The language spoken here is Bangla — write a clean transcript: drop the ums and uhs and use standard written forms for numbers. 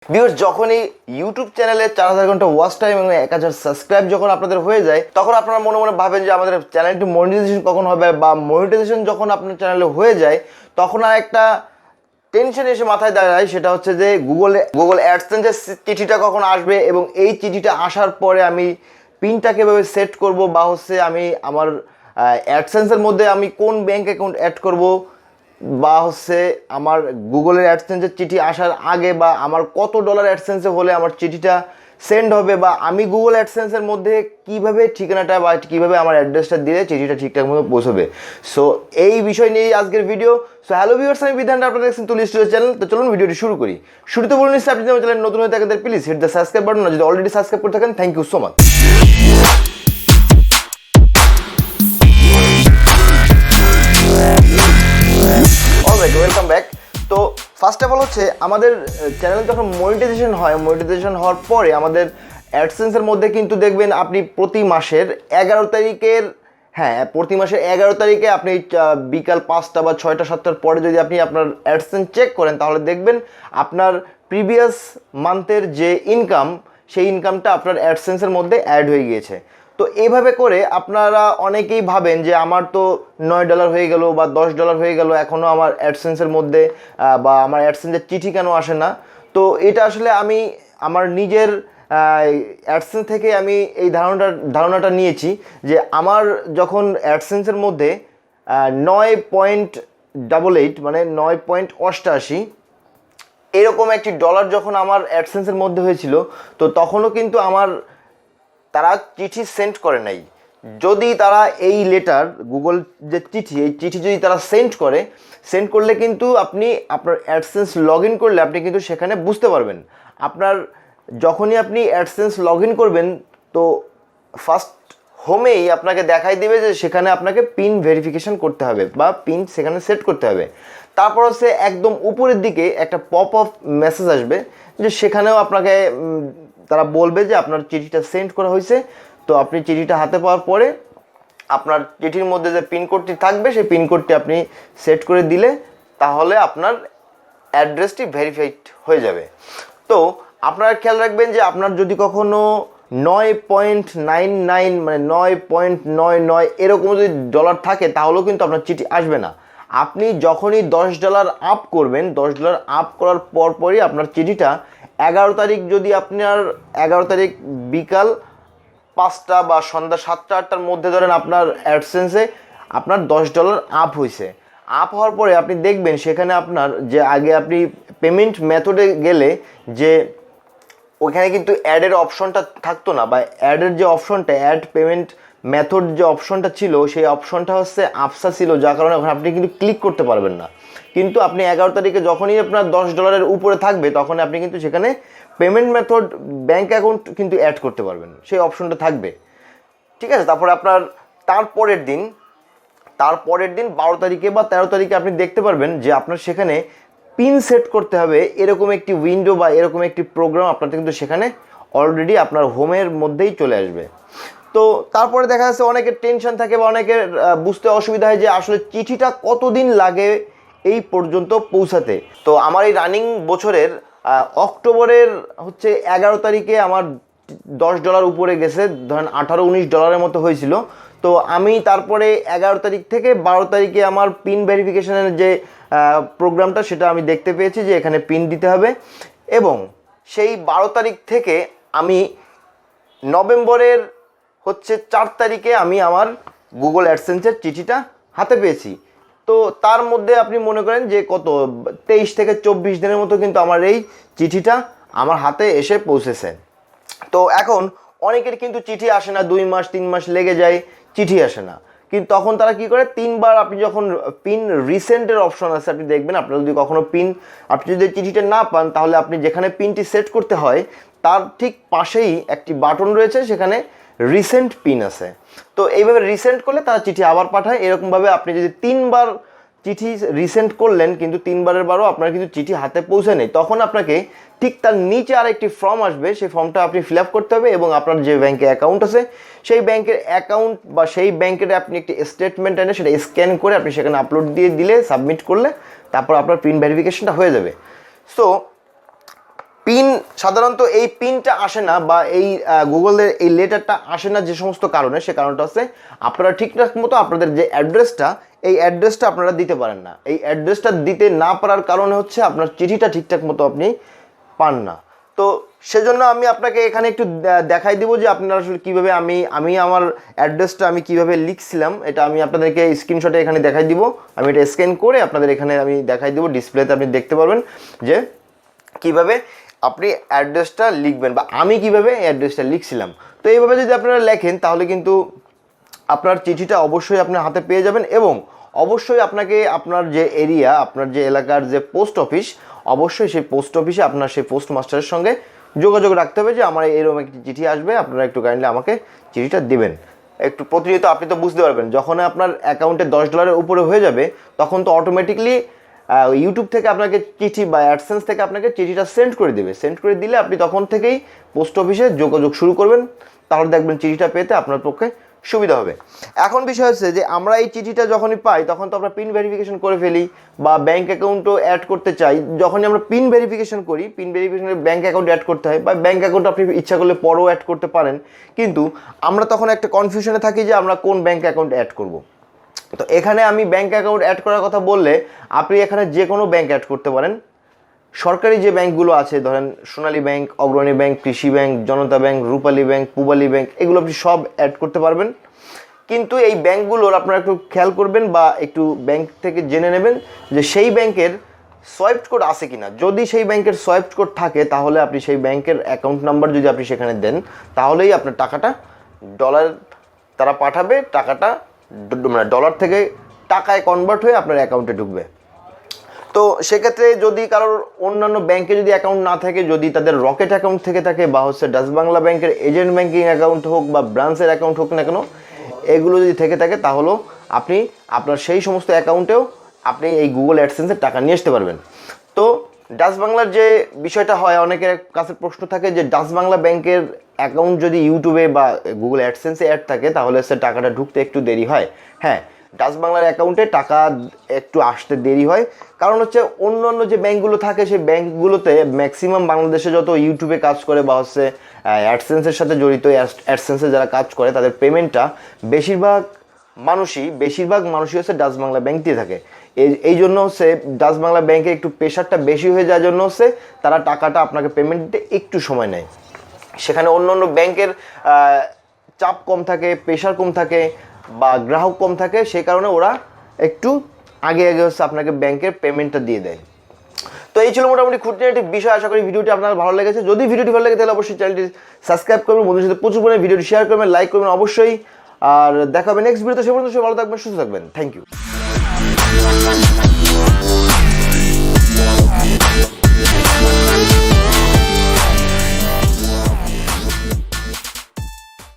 ভিউয়ার্স, যখনই ইউটিউব চ্যানেলে 4000 ঘন্টা ওয়াচ টাইম এবং 1000 সাবস্ক্রাইব যখন আপনাদের হয়ে যায়, তখন আপনারা মনে মনে ভাবেন যে আমাদের চ্যানেলটি মনিটাইজেশন কখন হবে, বা মনিটাইজেশন যখন আপনার চ্যানেলে হয়ে যায় তখন আর একটা টেনশন এসে মাথায় দাঁড়ায়, সেটা হচ্ছে যে গুগল অ্যাডসেন্সের চিঠিটা কখন আসবে এবং এই চিঠিটা আসার পরে আমি পিনটা কীভাবে সেট করব, বা হচ্ছে আমি আমার অ্যাডসেন্সের মধ্যে আমি কোন ব্যাঙ্ক অ্যাকাউন্ট অ্যাড করব, বা হচ্ছে আমার গুগলের অ্যাডসেন্সের চিঠি আসার আগে বা আমার কত ডলার অ্যাডসেন্সে হলে আমার চিঠিটা সেন্ড হবে, বা আমি গুগল অ্যাডসেন্সের মধ্যে কিভাবে ঠিকানাটা বা কিভাবে আমার অ্যাড্রেসটা দিলে চিঠিটা ঠিকঠাক মতো পৌঁছবে। সো এই বিষয় নিয়েই আজকের ভিডিও। সো হ্যালো ভিউয়ার্স, আমি বিধান, আপনারা দেখছেন তুলি স্টুডিও চ্যানেল। তো চলুন ভিডিওটি শুরু করি। শুরুতে বলে নিচ্ছি, আপনি আমার চ্যানেল নতুন হয়ে থাকেন please hit the subscribe button, যদি অলরেডি সাবস্ক্রাইব করে থাকেন thank you so much. Alright, welcome back. তো ফার্স্ট অফ অল হচ্ছে আমাদের চ্যানেলে যখন মনিটাইজেশন হয়, মনিটাইজেশন হওয়ার পরে আমাদের অ্যাডসেন্সের মধ্যে কিন্তু দেখবেন আপনি প্রতি মাসের 11 তারিখের, প্রতি মাসের 11 তারিখে আপনি বিকাল 5টা বা 6টা 7টার পরে যদি আপনি আপনার অ্যাডসেন্স চেক করেন, তাহলে দেখবেন আপনার প্রিভিয়াস মান্থের যে ইনকাম, সেই ইনকামটা আপনার অ্যাডসেন্সের মধ্যে অ্যাড হয়ে গিয়েছে। তো এইভাবে করে আপনারা অনেকেই ভাবেন যে আমার তো $9 হয়ে গেল বা $10 হয়ে গেল, এখনও আমার অ্যাডসেন্সের মধ্যে বা আমার অ্যাডসেন্সের চিঠি কেন আসে না। তো এটা আসলে আমি আমার নিজের অ্যাডসেন্স থেকে আমি এই ধারণাটা নিয়েছি যে আমার যখন অ্যাডসেন্সের মধ্যে 9.88 মানে 9.88 এরকম একটি ডলার যখন আমার অ্যাডসেন্সের মধ্যে হয়েছিল, তো তখনও কিন্তু আমার তারা চিঠি সেন্ড করে নাই। যদি তারা এই লেটার গুগল যে চিঠি, এই চিঠি যদি তারা সেন্ড করলে কিন্তু আপনি আপনার অ্যাডসেন্স লগ ইন করলে আপনি কিন্তু সেখানে বুঝতে পারবেন। আপনার যখনই আপনি অ্যাডসেন্স লগ ইন করবেন, তো ফার্স্ট হোমেই আপনাকে দেখাই দেবে যে সেখানে আপনাকে পিন ভেরিফিকেশন করতে হবে বা পিন সেখানে সেট করতে হবে। তারপর হচ্ছে একদম উপরের দিকে একটা পপ আপ মেসেজ আসবে, যে সেখানেও আপনাকে তারা বলবে যে আপনার চিঠিটা সেন্ড করা হয়েছে। তো আপনি চিঠিটা হাতে পাওয়ার পরে আপনার চিঠির মধ্যে যে পিনকোডটি থাকবে, সেই পিনকোডটি আপনি সেট করে দিলে তাহলে আপনার অ্যাড্রেসটি ভেরিফাইড হয়ে যাবে। তো আপনারা খেয়াল রাখবেন যে আপনার যদি কখনো 9.99 মানে 9.99 এরকম যদি ডলার থাকে, তাহলেও কিন্তু আপনার চিঠি আসবে না। আপনি যখনই $10 আপ করবেন, $10 আপ করার পরপরই আপনার চিঠিটা 11 তারিখ, যদি আপনার 11 তারিখ বিকাল 5টা বা সন্ধ্যা 7টা 8টার মধ্যে ধরেন আপনার অ্যাডসেন্সে আপনার $10 আপ হয়েছে। আপ হওয়ার পরে আপনি দেখবেন সেখানে আপনার যে আগে আপনি পেমেন্ট মেথডে গেলে যে ওইখানে কিন্তু অ্যাডের অপশনটা থাকতো না, বা অ্যাডের যে অপশনটা, অ্যাড পেমেন্ট মেথড যে অপশনটা ছিল, সেই অপশনটা হচ্ছে আফসা ছিল, যার কারণে ওখানে আপনি কিন্তু ক্লিক করতে পারবেন না। কিন্তু আপনি 11 তারিখে যখনই আপনার $10 উপরে থাকবে, তখন আপনি কিন্তু সেখানে পেমেন্ট মেথড ব্যাঙ্ক অ্যাকাউন্ট কিন্তু অ্যাড করতে পারবেন, সেই অপশনটা থাকবে। ঠিক আছে, তারপরে আপনার তারপরের দিন 12 তারিখে বা 13 তারিখে আপনি দেখতে পারবেন যে আপনার সেখানে পিন সেট করতে হবে, এরকম একটি উইন্ডো বা এরকম একটি প্রোগ্রাম আপনাদের কিন্তু সেখানে অলরেডি আপনার হোমের মধ্যেই চলে আসবে। তো তারপরে দেখা যাচ্ছে অনেকের টেনশন থাকে বা অনেকের বুঝতে অসুবিধা হয় যে আসলে চিঠিটা কতদিন লাগে এই পর্যন্ত পৌঁছাতে। তো আমার এই রানিং বছরের অক্টোবরের হচ্ছে 11 তারিখে আমার $10 উপরে গেছে, ধরেন $18-19 মতো হয়েছিল। তো আমি তারপরে 11 তারিখ থেকে 12 তারিখে আমার পিন ভেরিফিকেশনের যে প্রোগ্রামটা, সেটা আমি দেখতে পেয়েছি যে এখানে পিন দিতে হবে। এবং সেই 12 তারিখ থেকে আমি নভেম্বরের হচ্ছে 4 তারিখে আমি আমার গুগল অ্যাডসেন্সের চিঠিটা হাতে পেয়েছি। তো তার মধ্যে আপনি মনে করেন যে কত 23 থেকে 24 দিনের মতো কিন্তু আমার এই চিঠিটা আমার হাতে এসে পৌঁছেছে। তো এখন অনেকের কিন্তু চিঠি আসে না, 2 মাস 3 মাস লেগে যায়, চিঠি আসে না। কিন্তু তখন তারা কি করে, 3বার আপনি যখন পিন রিসেন্টের অপশন আছে, আপনি দেখবেন আপনার যদি কখনো পিন আপনি যদি চিঠিটা না পান, তাহলে আপনি যেখানে পিনটি সেট করতে হয় তার ঠিক পাশেই একটি বাটন রয়েছে, সেখানে রিসেন্ট পিন আছে। তো এইভাবে রিসেন্ট করলে তারা চিঠি আবার পাঠায়। এরকমভাবে আপনি যদি 3বার চিঠি রিসেন্ট করলেন কিন্তু 3বারের বারও আপনার কিন্তু চিঠি হাতে পৌঁছে নেই, তখন আপনাকে ঠিক তার নিচে আরেকটি ফর্ম আসবে, সেই ফর্মটা আপনি ফিল আপ করতে হবে এবং আপনার যে ব্যাংকে অ্যাকাউন্ট আছে সেই ব্যাংকের অ্যাকাউন্ট বা সেই ব্যাংকের আপনি একটি স্টেটমেন্ট এনে সেটা স্ক্যান করে আপনি সেখানে আপলোড দিয়ে দিলে, সাবমিট করলে তারপর আপনার পিন ভেরিফিকেশনটা হয়ে যাবে। সো পিন সাধারণত এই পিনটা আসে না বা এই গুগলের এই লেটারটা আসে না যে সমস্ত কারণে, সে কারণটা হচ্ছে আপনারা ঠিকঠাক মতো আপনাদের যে অ্যাড্রেসটা, এই অ্যাড্রেসটা আপনারা দিতে পারেন না। এই অ্যাড্রেসটা দিতে না পারার কারণে হচ্ছে আপনার চিঠিটা ঠিকঠাক মতো আপনি পান না। তো সেজন্য আমি আপনাকে এখানে একটু দেখাই দিব যে আপনারা আসলে কীভাবে আমি আমার অ্যাড্রেসটা আমি কীভাবে লিখছিলাম, এটা আমি আপনাদেরকে স্ক্রিনশটে এখানে দেখাই দিব। আমি এটা স্ক্যান করে আপনাদের এখানে আমি দেখাই দিব, ডিসপ্লেতে আপনি দেখতে পারবেন যে কীভাবে আপনি অ্যাড্রেসটা লিখবেন বা আমি কীভাবে অ্যাড্রেসটা লিখছিলাম। তো এইভাবে যদি আপনারা লেখেন তাহলে কিন্তু আপনার চিঠিটা অবশ্যই আপনার হাতে পেয়ে যাবেন, এবং অবশ্যই আপনাকে আপনার যে এরিয়া, আপনার যে এলাকার যে পোস্ট অফিস, অবশ্যই সেই পোস্ট অফিসে আপনার সেই পোস্ট মাস্টারের সঙ্গে যোগাযোগ রাখতে হবে যে আমার এরকম একটি চিঠি আসবে, আপনারা একটু কাইন্ডলি আমাকে চিঠিটা দিবেন। একটু প্রতিনিয়ত আপনি তো বুঝতে পারবেন যখন আপনার অ্যাকাউন্টে $10 উপরে হয়ে যাবে তখন তো অটোমেটিকলি ইউটিউব থেকে আপনাকে চিঠি বা অ্যাডসেন্স থেকে আপনাকে চিঠিটা সেন্ড করে দেবে। সেন্ড করে দিলে আপনি তখন থেকেই পোস্ট অফিসে যোগাযোগ শুরু করবেন, তাহলে দেখবেন চিঠিটা পেতে আপনার পক্ষে সুবিধা হবে। এখন বিষয় হচ্ছে যে আমরা এই চিঠিটা যখনই পাই তখন তো আমরা পিন ভেরিফিকেশন করে ফেলি বা ব্যাঙ্ক অ্যাকাউন্টও অ্যাড করতে চাই। যখনই আমরা পিন ভেরিফিকেশন করি, পিন ভেরিফিকেশনে ব্যাঙ্ক অ্যাকাউন্ট অ্যাড করতে হয়, বা ব্যাঙ্ক অ্যাকাউন্ট আপনি ইচ্ছা করলে পরেও অ্যাড করতে পারেন, কিন্তু আমরা তখন একটা কনফিউশনে থাকি যে আমরা কোন ব্যাঙ্ক অ্যাকাউন্ট অ্যাড করব। তো এখানে আমি ব্যাঙ্ক অ্যাকাউন্ট অ্যাড করার কথা বললে আপনি এখানে যে কোনো ব্যাঙ্ক অ্যাড করতে পারেন। সরকারি যে ব্যাঙ্কগুলো আছে, ধরেন সোনালী ব্যাংক, অগ্রণী ব্যাংক, কৃষি ব্যাংক, জনতা ব্যাংক, রূপালী ব্যাংক, পূবালী ব্যাংক, এগুলো আপনি সব অ্যাড করতে পারবেন। কিন্তু এই ব্যাঙ্কগুলোর আপনারা একটু খেয়াল করবেন বা একটু ব্যাংক থেকে জেনে নেবেন যে সেই ব্যাংকের সোয়াইপ কোড আছে কিনা। যদি সেই ব্যাংকের সোয়াইপ কোড থাকে তাহলে আপনি সেই ব্যাংকের অ্যাকাউন্ট নাম্বার যদি আপনি সেখানে দেন তাহলেই আপনার টাকাটা ডলার তারা পাঠাবে, টাকাটা মানে ডলার থেকে টাকায় কনভার্ট হয়ে আপনার অ্যাকাউন্টে ঢুকবে। তো সেক্ষেত্রে যদি কারোর অন্যান্য ব্যাংকে যদি অ্যাকাউন্ট না থাকে, যদি তাদের রকেট অ্যাকাউন্ট থেকে থাকে বা হচ্ছে ডাচ বাংলা ব্যাংকের এজেন্ট ব্যাংকিং অ্যাকাউন্ট হোক বা ব্রাঞ্চের অ্যাকাউন্ট হোক না কেন, এগুলো যদি থেকে থাকে তাহলেও আপনি আপনার সেই সমস্ত অ্যাকাউন্টেও আপনি এই গুগল অ্যাডসেন্সের টাকা নিয়ে আসতে পারবেন। তো ডাচ বাংলার যে বিষয়টা হয়, অনেকের কাছে প্রশ্ন থাকে যে ডাচ বাংলা ব্যাংকের অ্যাকাউন্ট যদি ইউটিউবে বা গুগল অ্যাডসেন্সে অ্যাড থাকে তাহলে সে টাকাটা ঢুকতে একটু দেরি হয়। হ্যাঁ, ডাচ বাংলার অ্যাকাউন্টে টাকা একটু আসতে দেরি হয়, কারণ হচ্ছে অন্য যে ব্যাঙ্কগুলো থাকে সেই ব্যাঙ্কগুলোতে ম্যাক্সিমাম বাংলাদেশে যত ইউটিউবে কাজ করে বা হচ্ছে অ্যাডসেন্সের সাথে জড়িত, অ্যাডসেন্সে যারা কাজ করে তাদের পেমেন্টটা বেশিরভাগ মানুষই হচ্ছে ডাচ বাংলা ব্যাংক দিয়ে থাকে। এই জন্য হচ্ছে ডাচ বাংলা ব্যাংকে একটু প্রেশারটা বেশি হয়ে যাওয়ার জন্য হচ্ছে তারা টাকাটা আপনাকে পেমেন্ট দিতে একটু সময় নেয়। সেখানে অন্য ব্যাংকের চাপ কম থাকে, প্রেশার কম থাকে বা গ্রাহক কম থাকে, সেই কারণে ওরা একটু আগে হচ্ছে আপনাকে ব্যাংকের পেমেন্টটা দিয়ে দেয়। তো এই ছিল মোটামুটি খুঁটিনাটি বিষয়। আশা করি ভিডিওটি আপনার ভালো লেগেছে। যদি ভিডিওটি ভালো লাগে তাহলে অবশ্যই চ্যানেলটি সাবস্ক্রাইব করবেন, বন্ধুদের সাথে প্রচুর পরিমাণে ভিডিওটি শেয়ার করবেন, লাইক করবেন অবশ্যই। আর দেখা হবে নেক্সট ভিডিওতে। সে পর্যন্ত সবাই ভালো থাকবেন, সুস্থ থাকবেন। Thank you.